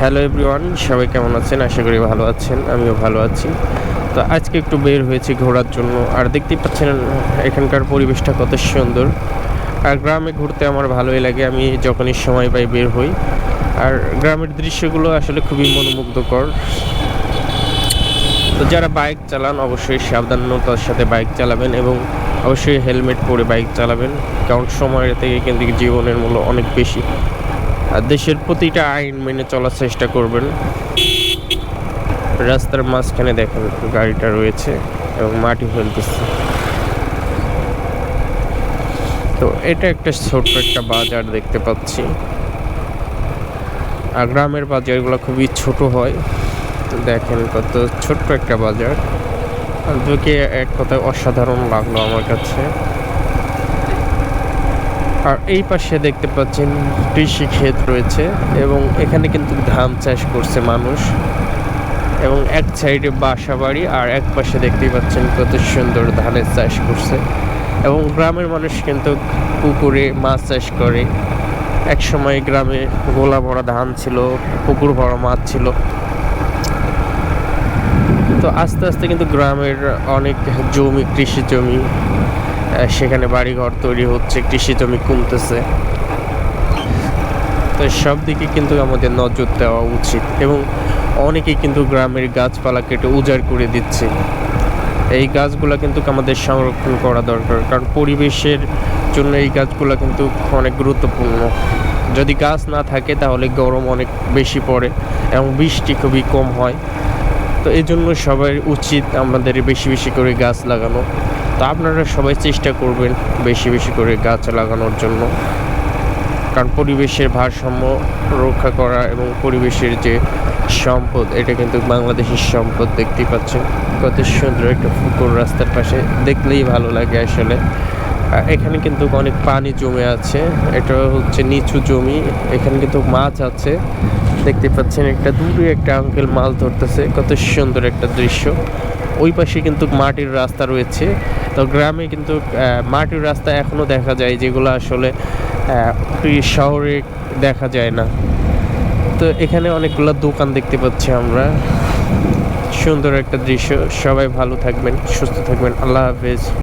Hello everyone, সবাই কেমন আছেন? আশা করি ভালো আছেন, আমিও ভালো আছি। তো আজকে একটু বের হয়েছি ঘোরার জন্য। আর দেখতেই পাচ্ছেন এখানকার পরিবেশটা কত সুন্দর। আর গ্রামে ঘুরতে আমার ভালোই লাগে, আমি যখনই সময় পাই বের হই। আর গ্রামের দৃশ্যগুলো আসলে খুবই মনোমুগ্ধকর। তো যারা বাইক চালান অবশ্যই সাবধানতার সাথে বাইক চালাবেন এবং অবশ্যই হেলমেট পরে বাইক চালাবেন, কারণ সময়ের থেকে কিন্তু জীবনের মূল্য অনেক বেশি। আর দেশের প্রতিটা আইন মেনে চলার চেষ্টা করবেন। রাস্তার মাঝখানে দেখেন গাড়িটা রয়েছে এবং মাটি ফেলতেছে। তো এটা একটা ছোট্ট একটা বাজার দেখতে পাচ্ছি। আর গ্রামের বাজারগুলো খুবই ছোট হয়। দেখেন কত ছোট্ট একটা বাজার, দেখে এক কথায় অসাধারণ লাগলো আমার কাছে। আর এই পাশে দেখতে পাচ্ছেন কৃষি ক্ষেত রয়েছে এবং এখানে কিন্তু ধান চাষ করছে মানুষ, এবং এক সাইডে বাসা বাড়ি আর এক পাশে দেখতেই পাচ্ছেন কত সুন্দর ধানের চাষ করছে। এবং গ্রামের মানুষ কিন্তু পুকুরে মাছ চাষ করে। এক সময় গ্রামে গোলা ভরা ধান ছিল, পুকুর ভরা মাছ ছিল। তো আস্তে আস্তে কিন্তু গ্রামের অনেক জমি, কৃষি জমি, সেখানে বাড়িঘর তৈরি হচ্ছে, কৃষি জমি কমতেছে। তো সব দিকে কিন্তু আমাদের নজর দেওয়া উচিত। এবং অনেকেই কিন্তু গ্রামের গাছপালা কেটে উজাড় করে দিচ্ছে। এই গাছগুলো কিন্তু আমাদের সংরক্ষণ করা দরকার, কারণ পরিবেশের জন্য এই গাছগুলো কিন্তু অনেক গুরুত্বপূর্ণ। যদি গাছ না থাকে তাহলে গরম অনেক বেশি পড়ে এবং বৃষ্টি খুবই কম হয়। তো এই জন্য সবার উচিত আমাদের বেশি বেশি করে গাছ লাগানো। তো আপনারা সবাই চেষ্টা করবেন বেশি বেশি করে গাছ লাগানোর জন্য, কারণ পরিবেশের ভারসাম্য রক্ষা করা এবং পরিবেশের যে সম্পদ, এটা কিন্তু বাংলাদেশের সম্পদ। দেখতেই পাচ্ছেন কত সুন্দর একটা পুকুর রাস্তার পাশে, দেখলেই ভালো লাগে আসলে। এখানে কিন্তু অনেক পানি জমে আছে, এটা হচ্ছে নিচু জমি। এখানে কিন্তু মাছ আছে, দেখতে পাচ্ছেন একটা দূরে একটা আঙ্কেল মাছ ধরতেছে, কত সুন্দর একটা দৃশ্য। ওই পাশে কিন্তু মাটির রাস্তা রয়েছে। তো গ্রামে কিন্তু মাটির রাস্তা এখনও দেখা যায়, যেগুলো আসলে শহরে দেখা যায় না। তো এখানে অনেকগুলো দোকান দেখতে পাচ্ছি আমরা। সুন্দর একটা দৃশ্য। সবাই ভালো থাকবেন, সুস্থ থাকবেন। আল্লাহ হাফেজ।